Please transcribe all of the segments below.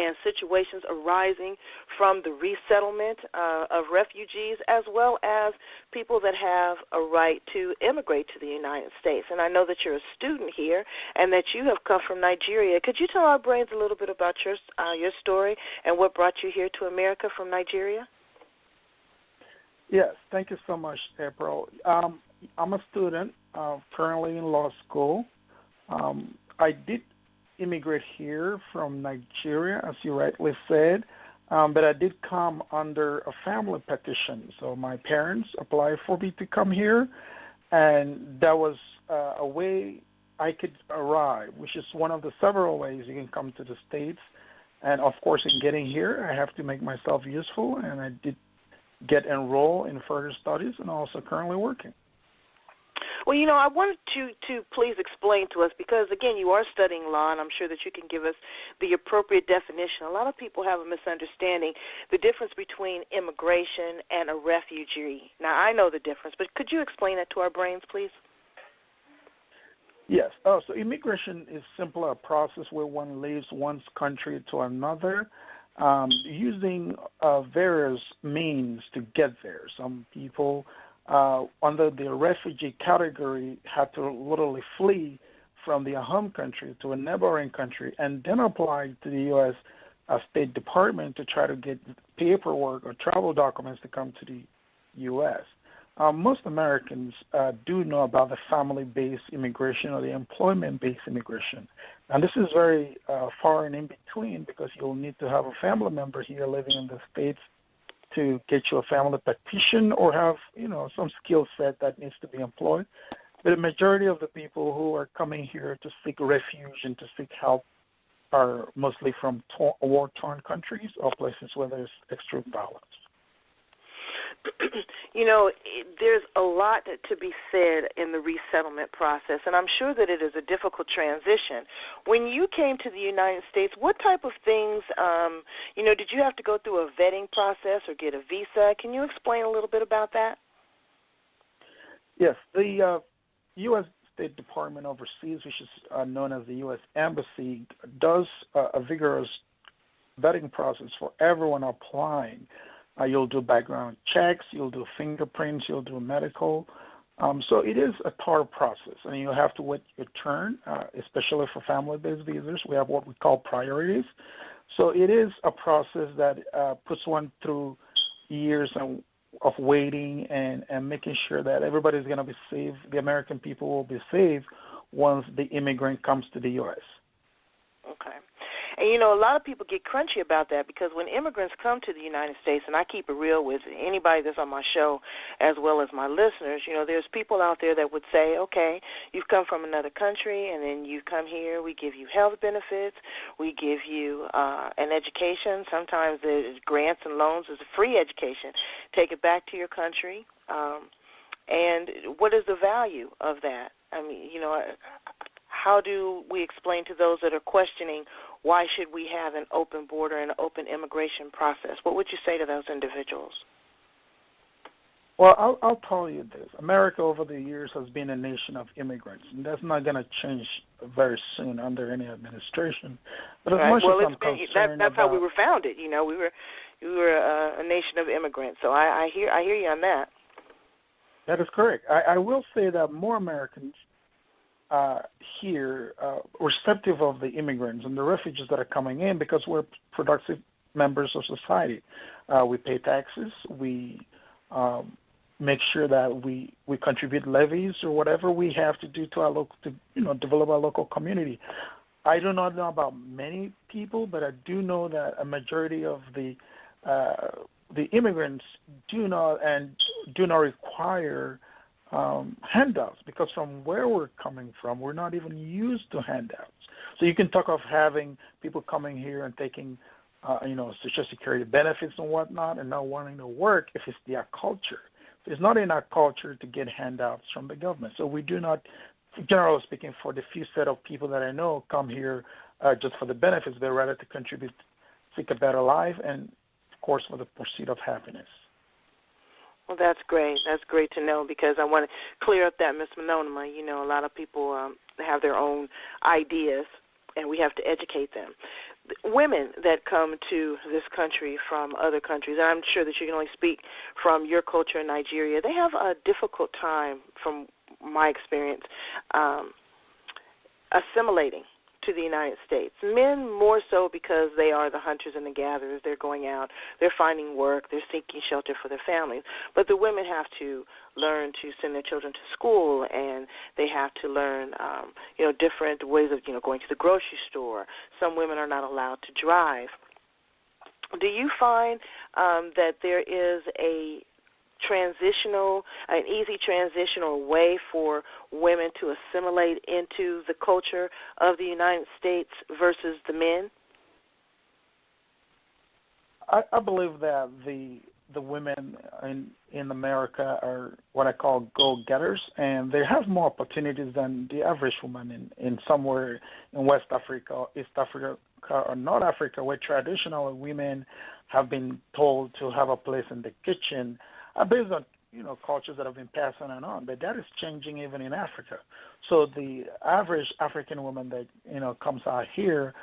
and situations arising from the resettlement of refugees, as well as people that have a right to immigrate to the United States. And I know that you're a student here and that you have come from Nigeria. Could you tell our brains a little bit about your story and what brought you here to America from Nigeria? Yes, thank you so much, April. I'm a student currently in law school. I did immigrate here from Nigeria, as you rightly said, but I did come under a family petition. So my parents applied for me to come here, and that was a way I could arrive, which is one of the several ways you can come to the States. And, of course, in getting here, I have to make myself useful, and I did get enrolled in further studies and also currently working. Well, I wanted to please explain to us, because, again, you are studying law, and I'm sure that you can give us the appropriate definition. A lot of people have a misunderstanding, the difference between immigration and a refugee. Now, I know the difference, but could you explain that to our brains, please? Yes. So immigration is simply a process where one leaves one's country to another, using various means to get there. Some people under the refugee category had to literally flee from their home country to a neighboring country and then apply to the U.S. State Department to try to get paperwork or travel documents to come to the U.S. Most Americans do know about the family-based immigration or the employment-based immigration. And this is very far and in between, because you'll need to have a family member here living in the States to get you a family petition or have, some skill set that needs to be employed. But the majority of the people who are coming here to seek refuge and to seek help are mostly from war-torn countries or places where there's extreme violence. There's a lot to be said in the resettlement process, and I'm sure that it is a difficult transition. When you came to the United States, what type of things, did you have to go through a vetting process or get a visa? Can you explain a little bit about that? Yes, the U.S. State Department overseas, which is known as the U.S. Embassy, does a vigorous vetting process for everyone applying. You'll do background checks, you'll do fingerprints, you'll do medical. So it is a thorough process, and you have to wait your turn, especially for family-based visas. We have what we call priorities. So it is a process that puts one through years of waiting and making sure that everybody's going to be safe. The American people will be safe once the immigrant comes to the U.S. Okay. And, a lot of people get crunchy about that, because when immigrants come to the United States, and I keep it real with anybody that's on my show as well as my listeners, there's people out there that would say, okay, you've come from another country, and then you come here, we give you health benefits, we give you an education. Sometimes there's grants and loans as a free education. Take it back to your country. And what is the value of that? I mean, how do we explain to those that are questioning, why should we have an open border and an open immigration process? What would you say to those individuals? Well, I'll tell you this. America over the years has been a nation of immigrants, and that's not going to change very soon under any administration. But as much as I'm concerned that's how we were founded. We were a nation of immigrants. So I hear you on that. That is correct. I will say that more Americans here receptive of the immigrants and the refugees that are coming in, because we're productive members of society. We pay taxes. We make sure that we contribute levies or whatever we have to do to our local, develop our local community. I do not know about many people, but I do know that a majority of the immigrants do not require handouts, because from where we're coming from, we're not even used to handouts. So you can talk of having people coming here and taking, Social Security benefits and whatnot, and not wanting to work if it's their culture. It's not in our culture to get handouts from the government. So we do not, generally speaking, for the few set of people that I know, come here just for the benefits, but rather to contribute, seek a better life, and, of course, for the pursuit of happiness. Well, that's great. That's great to know, because I want to clear up that misnomer. A lot of people have their own ideas, and we have to educate them. women that come to this country from other countries, and I'm sure that you can only speak from your culture in Nigeria, they have a difficult time, from my experience, assimilating to the United States. Men more so because they are the hunters and the gatherers. They're going out, they're finding work, they're seeking shelter for their families. But the women have to learn to send their children to school, and they have to learn, different ways of, going to the grocery store. Some women are not allowed to drive. Do you find that there is an easy transitional way for women to assimilate into the culture of the United States versus the men? I believe that the women in America are what I call go-getters, and they have more opportunities than the average woman in somewhere in West Africa, East Africa, or North Africa, where traditionally women have been told to have a place in the kitchen, based on cultures that have been passed on and on. But that is changing even in Africa. So the average African woman that comes out here,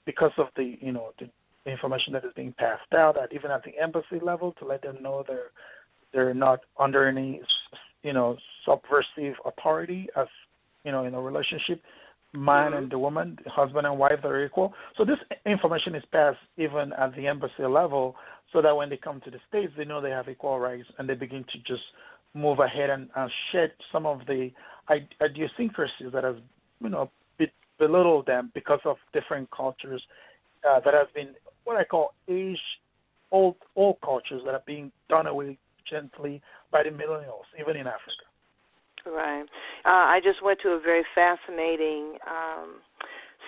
because of the information that is being passed out, at even at the embassy level, to let them know they're not under any subversive authority as in a relationship. Man and the woman, husband and wife, are equal. So this information is passed even at the embassy level, so that when they come to the States, they know they have equal rights, and they begin to just move ahead and shed some of the idiosyncrasies that has belittled them because of different cultures that has been what I call old cultures that are being done away gently by the millennials, even in Africa. Right. I just went to a very fascinating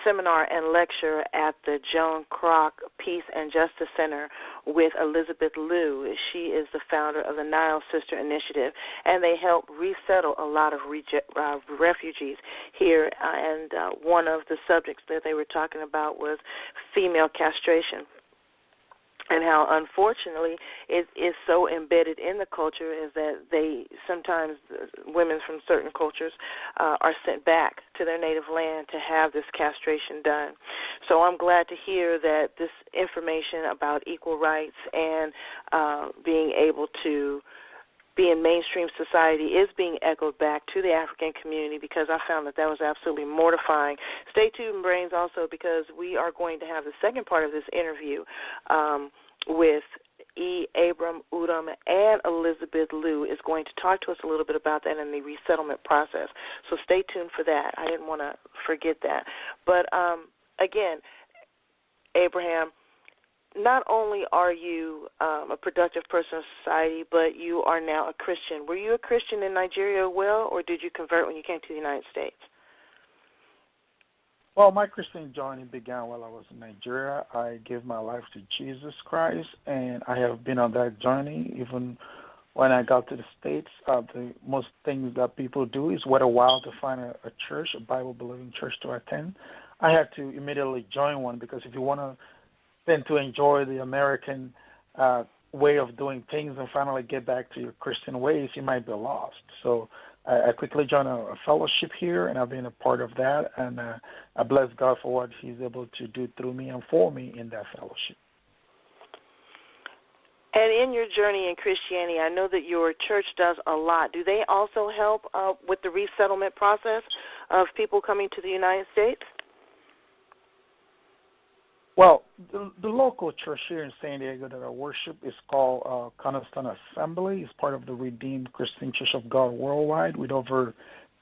seminar and lecture at the Joan Kroc Peace and Justice Center with Elizabeth Liu. She is the founder of the Nile Sister Initiative, and they help resettle a lot of refugees here. And one of the subjects that they were talking about was female castration, and how, unfortunately, it is so embedded in the culture is that sometimes women from certain cultures are sent back to their native land to have this castration done. So I'm glad to hear that this information about equal rights and being able to be in mainstream society is being echoed back to the African community, because I found that was absolutely mortifying. Stay tuned, Brains, also, because we are going to have the second part of this interview with E. Abram Udom, and Elizabeth Liu is going to talk to us a little bit about that and the resettlement process. So stay tuned for that. I didn't want to forget that. But, again, Abraham, not only are you a productive person of society, but you are now a Christian. Were you a Christian in Nigeria as well, or did you convert when you came to the United States? Well, my Christian journey began while I was in Nigeria. I gave my life to Jesus Christ, and I have been on that journey even when I got to the States. The most things that people do is wait a while to find a church, a Bible-believing church to attend. I had to immediately join one, because if you want to then to enjoy the American way of doing things and finally get back to your Christian ways, you might be lost. So I quickly joined a fellowship here, and I've been a part of that, and I bless God for what He's able to do through me and for me in that fellowship. And in your journey in Christianity, I know that your church does a lot. Do they also help with the resettlement process of people coming to the United States? Well, the local church here in San Diego that I worship is called Cornerstone Assembly. It's part of the Redeemed Christian Church of God Worldwide, with over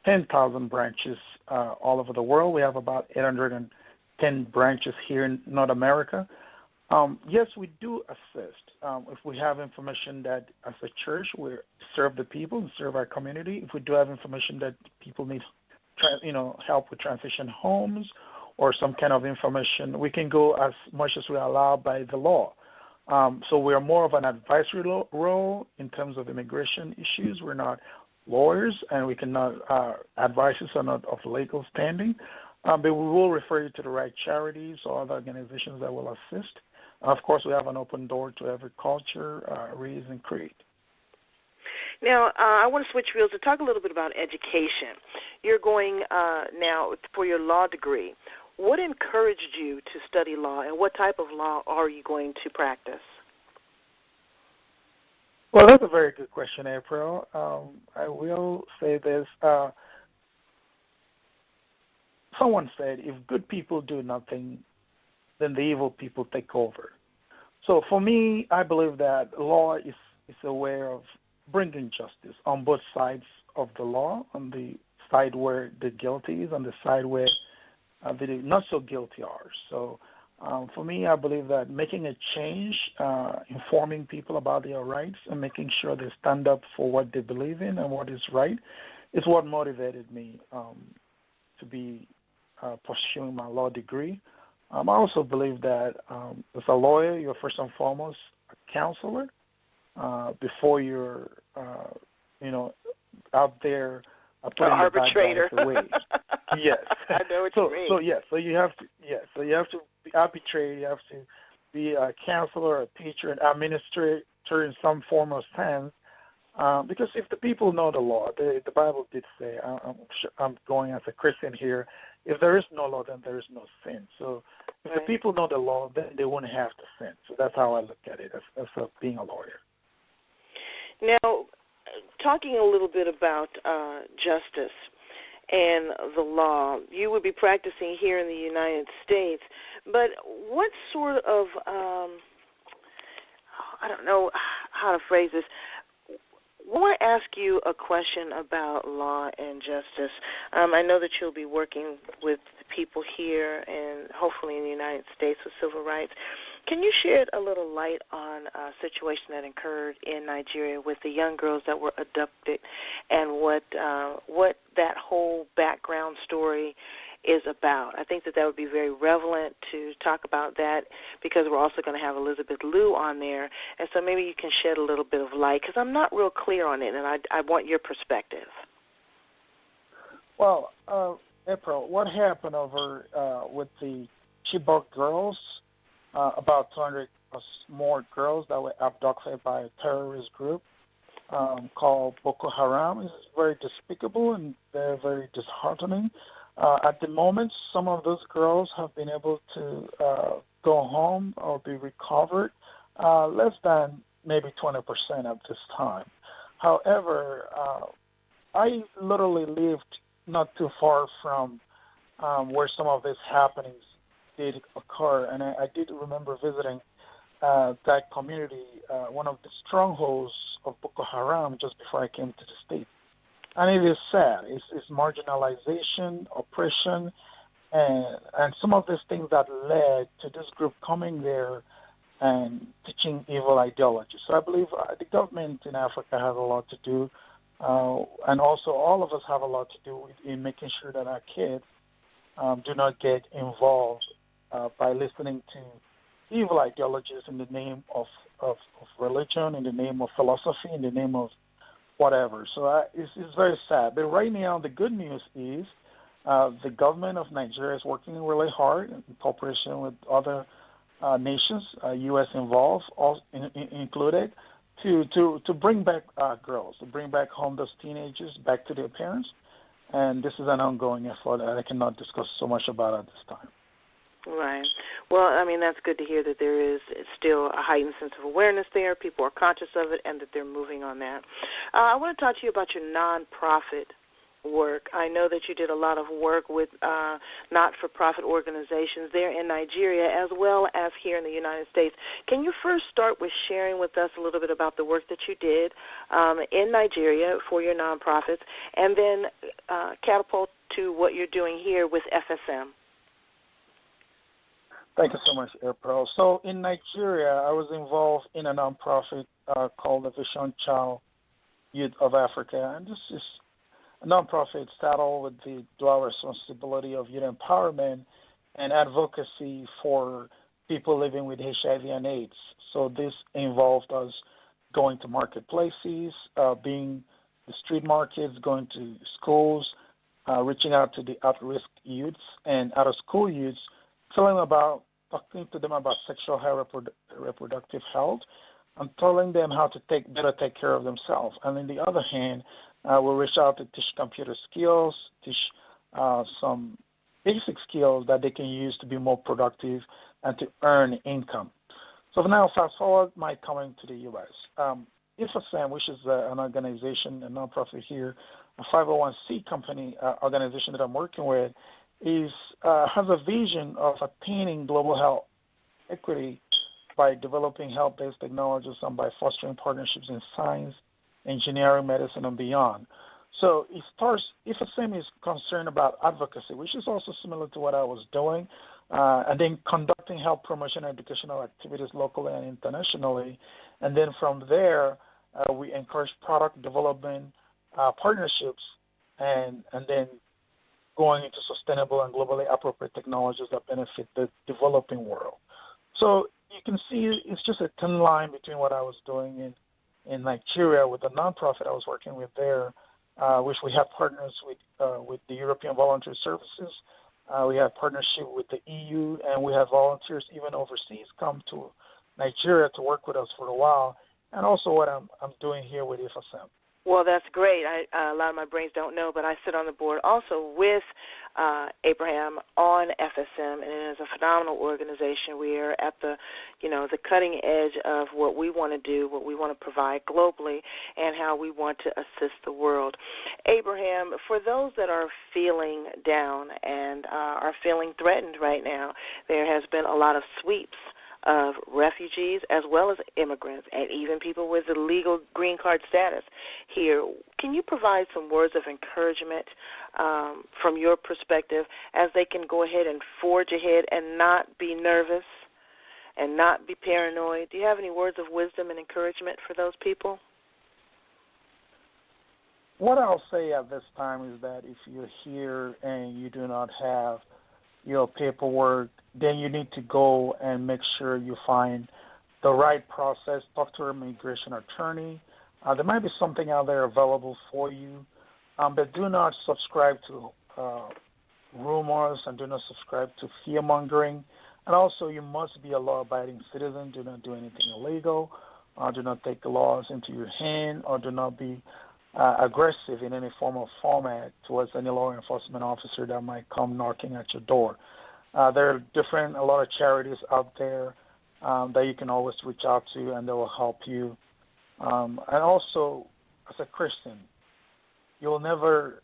10,000 branches all over the world. We have about 810 branches here in North America. Yes, we do assist. If we have information that, as a church, we serve the people and serve our community. If we do have information that people need, help with transition homes, or some kind of information, we can go as much as we are allowed by the law. So we are more of an advisory role in terms of immigration issues. We're not lawyers, and we cannot, advises are not of legal standing, but we will refer you to the right charities or other organizations that will assist. Of course, we have an open door to every culture, race, and creed. Now, I want to switch wheels to talk a little bit about education. You're going now for your law degree. what encouraged you to study law, and what type of law are you going to practice? Well, that's a very good question, April. I will say this. Someone said, if good people do nothing, then the evil people take over. So for me, I believe that law is a way of bringing justice on both sides of the law, on the side where the guilty is, on the side where the not so guilty are. So for me, I believe that making a change, informing people about their rights and making sure they stand up for what they believe in and what is right is what motivated me to be pursuing my law degree. I also believe that as a lawyer, you're first and foremost a counselor before you're, out there putting the bad guys away. Yes. I know what you mean. So you have to be arbitrate. You have to be a counselor, a teacher, an administrator in some form or sense. Because if the people know the law, the Bible did say, I'm going as a Christian here, if there is no law, then there is no sin. So if the people know the law, then they won't have to sin. So that's how I look at it as being a lawyer. Now, talking a little bit about justice and the law, you would be practicing here in the United States, but what sort of, I don't know how to phrase this, I want to ask you a question about law and justice. I know that you'll be working with people here and hopefully in the United States with civil rights. Can you shed a little light on a situation that occurred in Nigeria with the young girls that were abducted and what that whole background story is about? I think that would be very relevant to talk about that because we're also going to have Elizabeth Liu on there, and so maybe you can shed a little bit of light because I'm not real clear on it, and I want your perspective. Well, April, what happened over with the Chibok girls? About 200 more girls that were abducted by a terrorist group called Boko Haram. It's very despicable and very, very disheartening. At the moment, some of those girls have been able to go home or be recovered, less than maybe 20% at this time. However, I literally lived not too far from where some of these happenings did occur, and I did remember visiting that community, one of the strongholds of Boko Haram, just before I came to the States. And it is sad. It's marginalization, oppression, and some of these things that led to this group coming there and teaching evil ideology. So I believe the government in Africa has a lot to do, and also all of us have a lot to do in making sure that our kids do not get involved by listening to evil ideologies in the name of religion, in the name of philosophy, in the name of whatever. So it's very sad. But right now, the good news is the government of Nigeria is working really hard in cooperation with other nations, U.S. involved, included, to bring back girls, to bring back home those teenagers back to their parents. And this is an ongoing effort that I cannot discuss so much about at this time. Right. Well, I mean, that's good to hear that there is still a heightened sense of awareness there. People are conscious of it and that they're moving on that. I want to talk to you about your nonprofit work. I know that you did a lot of work with not-for-profit organizations there in Nigeria as well as here in the United States. Can you first start with sharing with us a little bit about the work that you did in Nigeria for your nonprofits and then catapult to what you're doing here with FSM? Thank you so much, April. So in Nigeria, I was involved in a nonprofit called the Vision Child Youth of Africa, and this is a nonprofit saddled with the dual responsibility of youth empowerment and advocacy for people living with HIV and AIDS. So this involved us going to marketplaces, being the street markets, going to schools, reaching out to the at-risk youths and out-of-school youths, talking to them about sexual health, reproductive health, and telling them how to better take care of themselves. And on the other hand, we'll reach out to teach computer skills, teach some basic skills that they can use to be more productive and to earn income. So now, fast forward my coming to the U.S. IFASM, which is an organization, a nonprofit here, a 501c company organization that I'm working with, has a vision of attaining global health equity by developing health-based technologies and by fostering partnerships in science, engineering, medicine, and beyond. So IFASM is concerned about advocacy, which is also similar to what I was doing, and then conducting health promotion and educational activities locally and internationally. And then from there, we encourage product development, partnerships, and then going into sustainable and globally appropriate technologies that benefit the developing world. So you can see it's just a thin line between what I was doing in Nigeria with the nonprofit I was working with there, which we have partners with the European Voluntary Services. We have partnership with the EU, and we have volunteers even overseas come to Nigeria to work with us for a while, and also what I'm doing here with IFASM. Well, that's great. A lot of my brains don't know, but I sit on the board also with Abraham on FSM, and it is a phenomenal organization. We are at the cutting edge of what we want to do, what we want to provide globally, and how we want to assist the world. Abraham, for those that are feeling down and are feeling threatened right now, there has been a lot of sweeps of refugees as well as immigrants and even people with the legal green card status here. Can you provide some words of encouragement from your perspective as they can go ahead and forge ahead and not be nervous and not be paranoid? Do you have any words of wisdom and encouragement for those people? What I'll say at this time is that if you're here and you do not have your paperwork, then you need to go and make sure you find the right process. Talk to an immigration attorney. There might be something out there available for you, but do not subscribe to rumors and do not subscribe to fear-mongering. And also, you must be a law-abiding citizen. Do not do anything illegal. Do not take the laws into your hand, or do not be aggressive in any form or format towards any law enforcement officer that might come knocking at your door. There are a lot of charities out there that you can always reach out to, and they will help you. And also, as a Christian, you'll never